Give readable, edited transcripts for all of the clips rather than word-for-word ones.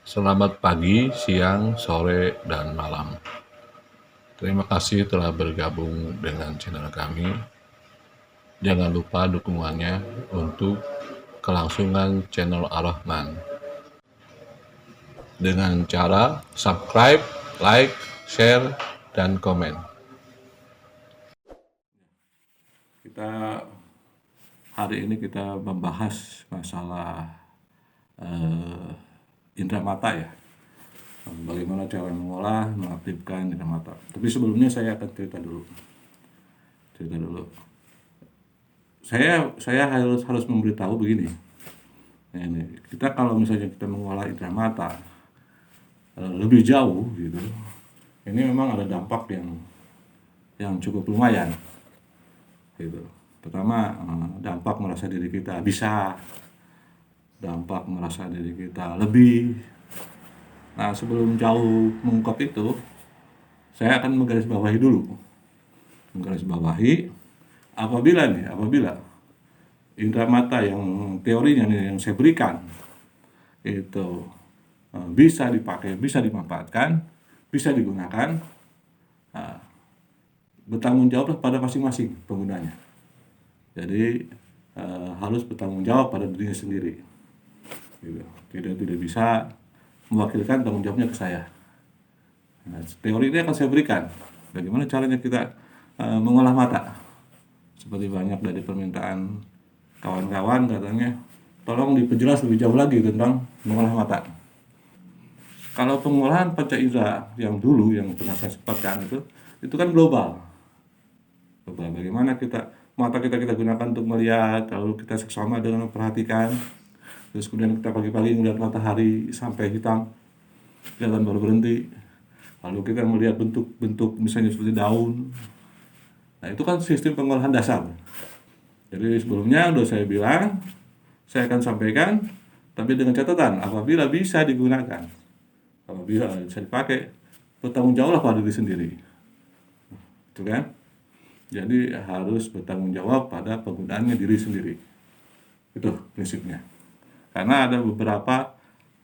Selamat pagi, siang, sore, dan malam. Terima kasih telah bergabung dengan channel kami. Jangan lupa dukungannya untuk kelangsungan channel Ar-Rahman dengan cara subscribe, like, share, dan komen. Hari ini kita membahas masalah indera mata ya. Bagaimana cara mengolah, mengaktifkan indera mata. Tapi sebelumnya saya akan cerita dulu. Saya harus memberitahu begini. Ini kita kalau misalnya kita mengolah indera mata lebih jauh gitu, ini memang ada dampak yang cukup lumayan gitu. Pertama, dampak merasa diri kita bisa, dampak merasa diri kita lebih. Nah, sebelum jauh mengungkap itu, saya akan menggarisbawahi dulu. Apabila indera mata yang teorinya yang saya berikan itu bisa dipakai, bisa dimanfaatkan, bisa digunakan, bertanggung jawablah pada masing-masing penggunanya. Jadi harus bertanggung jawab pada dirinya sendiri. Gitu. Tidak bisa mewakilkan tanggung jawabnya ke saya. Nah, teori ini akan saya berikan. Bagaimana caranya kita mengolah mata. Seperti banyak dari permintaan kawan-kawan katanya, tolong diperjelas lebih jauh lagi tentang mengolah mata. Kalau pengolahan panca indera yang dulu yang pernah saya sebutkan itu kan global. Bagaimana mata kita gunakan untuk melihat, lalu kita seksama dengan memperhatikan, terus kemudian kita pagi-pagi melihat matahari sampai hitam, kelihatan baru berhenti, lalu kita melihat bentuk-bentuk misalnya seperti daun. Nah, itu kan sistem pengolahan dasar. Jadi sebelumnya sudah saya bilang, saya akan sampaikan, tapi dengan catatan apabila bisa digunakan, apabila bisa dipakai, bertanggung jawablah pada diri sendiri. Itu kan? Jadi harus bertanggung jawab pada penggunaannya diri sendiri. Itu prinsipnya. Karena ada beberapa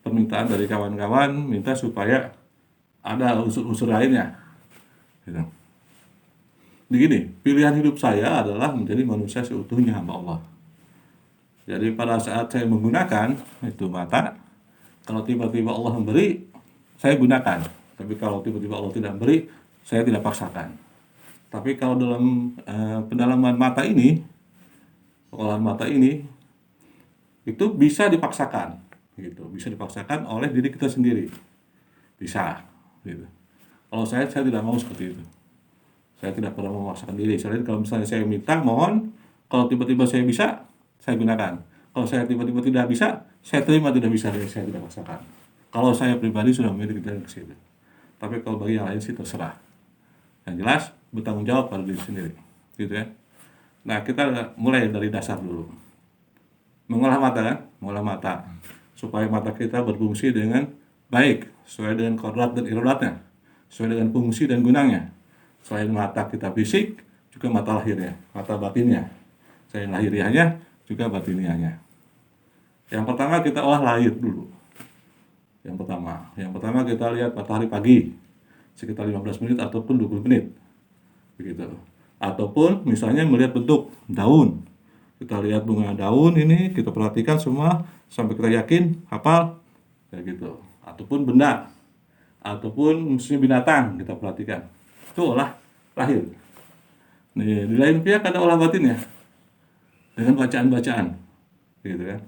permintaan dari kawan-kawan minta supaya ada unsur-unsur lainnya. Gitu. Begini, pilihan hidup saya adalah menjadi manusia seutuhnya hamba Allah. Jadi pada saat saya menggunakan itu mata, kalau tiba-tiba Allah memberi, saya gunakan. Tapi kalau tiba-tiba Allah tidak memberi, saya tidak paksakan. Tapi kalau dalam pendalaman mata ini, pengolahan mata ini, itu bisa dipaksakan, gitu. Bisa dipaksakan oleh diri kita sendiri, bisa, gitu. Kalau saya tidak mau seperti itu. Saya tidak pernah memaksakan diri. Kalau misalnya saya minta, mohon, kalau tiba-tiba saya bisa, saya gunakan. Kalau saya tiba-tiba tidak bisa, saya terima tidak bisa, saya tidak paksakan. Kalau saya pribadi sudah memiliki jalan ke situ. Tapi kalau bagi yang lain sih terserah. Yang jelas bertanggung jawab pada diri sendiri, gitu ya. Nah, kita mulai dari dasar dulu. Mengolah mata supaya mata kita berfungsi dengan baik, sesuai dengan kodrat dan irodatnya, sesuai dengan fungsi dan gunanya. Selain mata kita fisik, juga mata lahirnya, mata batinnya. Selain lahiriahnya, juga batiniahnya. Yang pertama kita olah lahir dulu. Yang pertama kita lihat matahari pagi sekitar 15 menit ataupun 20 menit. Begitu. Ataupun misalnya melihat bentuk daun. Kita lihat bunga daun ini, kita perhatikan semua sampai kita yakin hafal kayak gitu. Ataupun benda, ataupun misalnya binatang kita perhatikan. Itu olah lahir. Nih, di lain pihak ada olah batin ya. Dengan bacaan-bacaan. Gitu kan.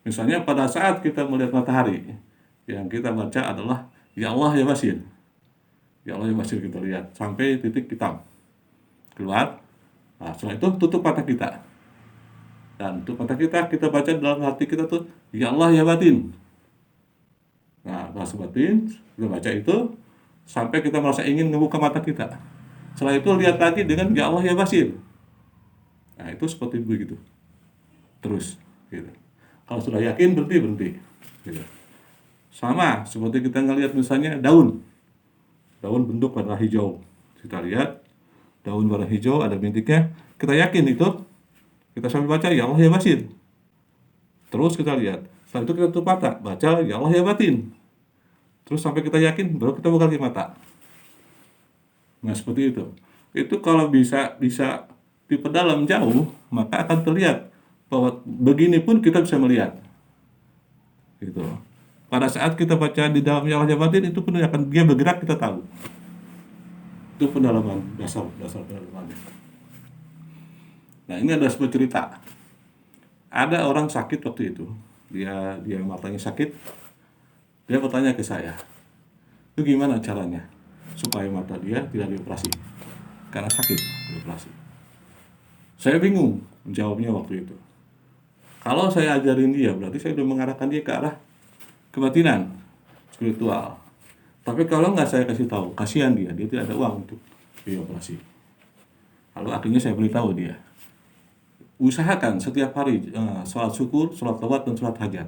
Misalnya pada saat kita melihat matahari, yang kita baca adalah ya Allah ya Basir. Ya Allah ya Basir kita lihat sampai titik hitam keluar. Nah, setelah itu tutup mata kita. Dan tutup mata kita baca dalam hati kita tuh ya Allah ya Batin. Nah, bahasa batin kita baca itu sampai kita merasa ingin membuka mata kita. Setelah itu lihat lagi dengan ya Allah ya Basir. Nah, itu seperti begitu. Terus gitu. Kalau sudah yakin berhenti gitu. Sama seperti kita ngelihat misalnya daun bentuk warna hijau, kita lihat daun warna hijau ada bintiknya, kita yakin itu, kita sambil baca ya Allah ya Basir. Terus kita lihat, setelah itu kita tutup mata, baca ya Allah ya Batin. Terus sampai kita yakin, baru kita buka lagi mata. Nah, seperti itu. Itu kalau bisa bisa diperdalam jauh, maka akan terlihat bahwa begini pun kita bisa melihat. Gitu. Pada saat kita baca di dalam ya Allah ya batin, itu pun akan dia bergerak, kita tahu. Itu pendalaman, dasar pendalamannya. Nah, ini ada sebuah cerita. Ada orang sakit waktu itu. Dia matanya sakit. Dia bertanya ke saya, itu gimana caranya supaya mata dia tidak dioperasi karena sakit dioperasi. Saya bingung menjawabnya waktu itu. Kalau saya ajarin dia, berarti saya sudah mengarahkan dia ke arah kebatinan, spiritual. Tapi kalau nggak saya kasih tahu, kasihan dia tidak ada uang untuk dioperasi. Lalu akhirnya saya beritahu dia, usahakan setiap hari sholat syukur, sholat taubat, dan sholat hajat.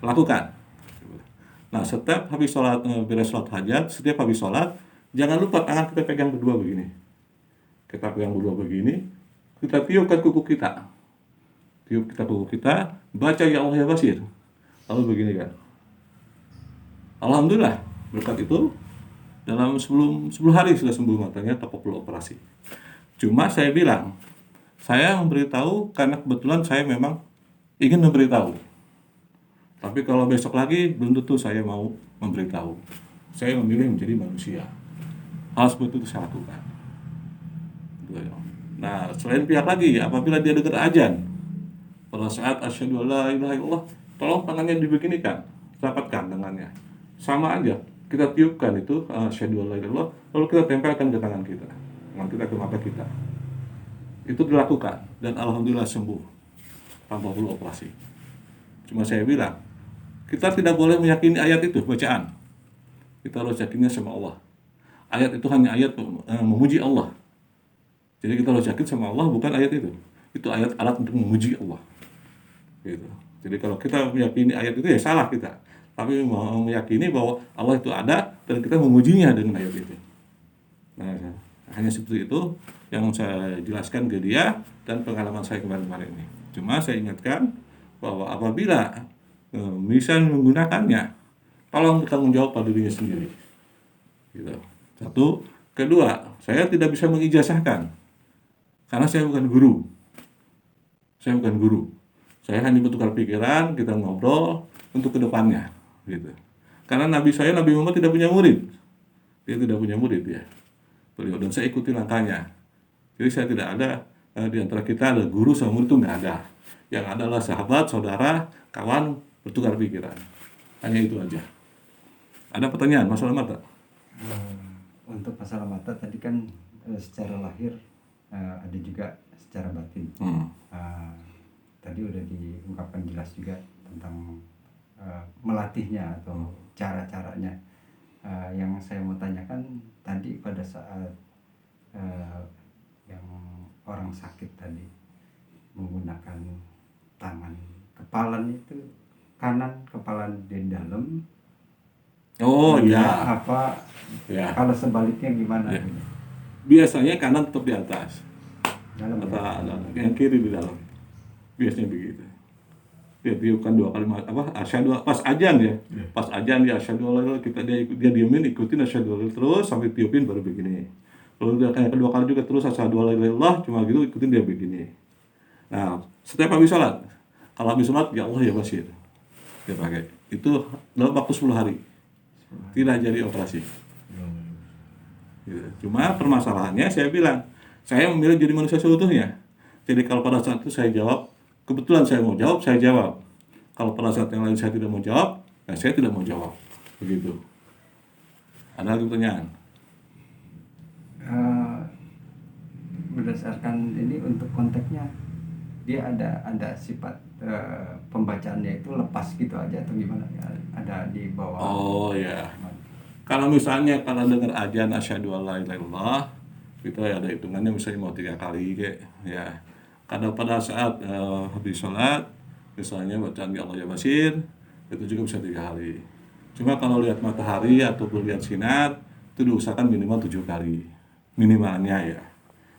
Lakukan. Nah, setiap habis sholat, beres sholat hajat, setiap habis sholat, jangan lupa tangan kita pegang berdua begini. Kita pegang berdua begini, kita tiupkan kuku kita. Tiup kita kuku kita, baca ya Allah ya Basir. Lalu begini kan. Alhamdulillah, berkat itu, dalam 10 hari sudah sembuh matanya tanpa perlu operasi. Cuma saya bilang, saya memberitahu karena kebetulan saya memang ingin memberitahu. Tapi kalau besok lagi, belum tentu saya mau memberitahu. Saya memilih menjadi manusia. Hal seperti itu saya lakukan. Nah, selain pihak lagi, apabila dia dengar azan, pada saat asyhadu alla ilaha illallah, tolong tangannya dibeginikan, rapatkan tangannya. Sama aja, kita tiupkan itu asyhadu alla ilaha illallah, lalu kita tempelkan ke tangan kita, ke mata kita. Itu dilakukan, dan alhamdulillah sembuh tanpa perlu operasi. Cuma saya bilang, kita tidak boleh meyakini ayat itu, bacaan. Kita harus yakinnya sama Allah. Ayat itu hanya ayat memuji Allah. Jadi kita harus yakin sama Allah, bukan ayat itu. Itu ayat alat untuk memuji Allah. Gitu. Jadi kalau kita meyakini ayat itu, ya salah kita. Tapi meyakini bahwa Allah itu ada, dan kita memujinya dengan ayat itu. Nah, hanya seperti itu yang saya jelaskan ke dia, dan pengalaman saya kemarin-kemarin ini. Cuma saya ingatkan, bahwa apabila bisa menggunakannya, tolong bertanggung jawab pada dirinya sendiri. Gitu. Satu, kedua, saya tidak bisa mengijazahkan karena saya bukan guru. Saya bukan guru. Saya hanya bertukar pikiran, kita ngobrol untuk kedepannya. Gitu. Karena Nabi Muhammad tidak punya murid. Dia tidak punya murid ya. Beliau, dan saya ikuti langkahnya. Jadi saya tidak ada di antara kita ada guru sama murid, itu nggak ada. Yang adalah sahabat, saudara, kawan, bertukar pikiran. Hanya itu aja. Ada pertanyaan masalah mata? Untuk masalah mata tadi kan secara lahir ada juga secara batin. Tadi udah diungkapkan jelas juga tentang melatihnya atau cara-caranya. Yang saya mau tanyakan tadi pada saat yang orang sakit tadi menggunakan tangan kepala itu kanan, kepala di dalam. Oh iya. Apa Ya. kalau sebaliknya gimana? Ya. Biasanya kanan tetap di atas, Dalam yang kiri di dalam. Biasanya begitu. Dia tiupkan 2 kali asyhadu, pas ajan ya. Pas ajan dia asyhadu alla kita dia diemin, ikutin asyhadu terus sampai tiupin baru begini. Lalu dia kayak kedua kali juga terus asyhadu alla, cuma gitu ikutin dia begini. Nah, setiap habis sholat, kalau habis sholat, ya Allah ya Basir, dia pakai. Itu dalam waktu 10 hari, tidak jadi operasi. Gitu. Cuma permasalahannya saya bilang, saya memilih jadi manusia seutuhnya. Jadi kalau pada saat itu saya jawab, kebetulan saya mau jawab, saya jawab. Kalau pada saat yang lain saya tidak mau jawab, ya saya tidak mau jawab. Begitu. Ada lagi pertanyaan? Berdasarkan ini untuk konteksnya, dia ada sifat pembacaannya itu lepas gitu aja atau gimana? Ada di bawah. Oh ya. Kalau misalnya kalau dengar ajan asyhadu alla ilaha illallah, itu ada hitungannya misalnya mau 3 kali kayak ya. Karena pada saat habis sholat, misalnya bacaan ya Allah ya Basir, itu juga bisa 3 kali. Cuma kalau lihat matahari atau lihat sinar, itu diusahakan minimal 7 kali. Minimalnya ya.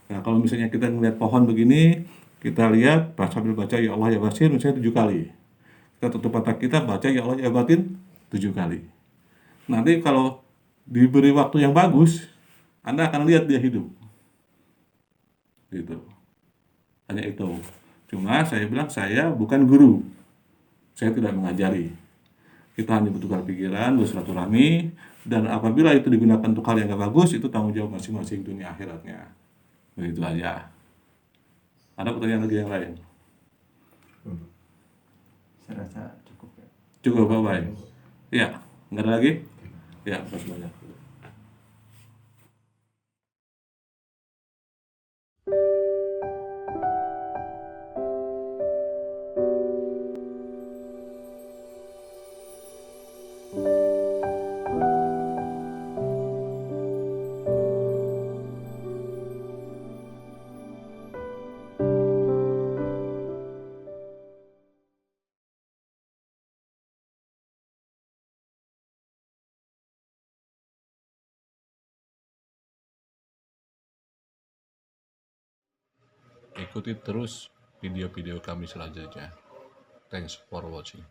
Nah kalau misalnya kita melihat pohon begini, kita lihat sambil baca ya Allah ya Basir misalnya 7 kali. Kita tutup mata kita baca ya Allah ya Batin 7 kali. Nanti kalau diberi waktu yang bagus, Anda akan lihat dia hidup. Gitu. Hanya itu. Cuma saya bilang saya bukan guru. Saya tidak mengajari. Kita hanya bertukar pikiran, bersilaturahmi, dan apabila itu digunakan untuk hal yang gak bagus, itu tanggung jawab masing-masing dunia akhiratnya. Begitu aja. Ada pertanyaan lagi yang lain? Saya rasa cukup ya. Cukup, bye-bye. Ya, nggak ada lagi? Ya, terima kasih banyak. Ikuti terus video-video kami selanjutnya. Thanks for watching.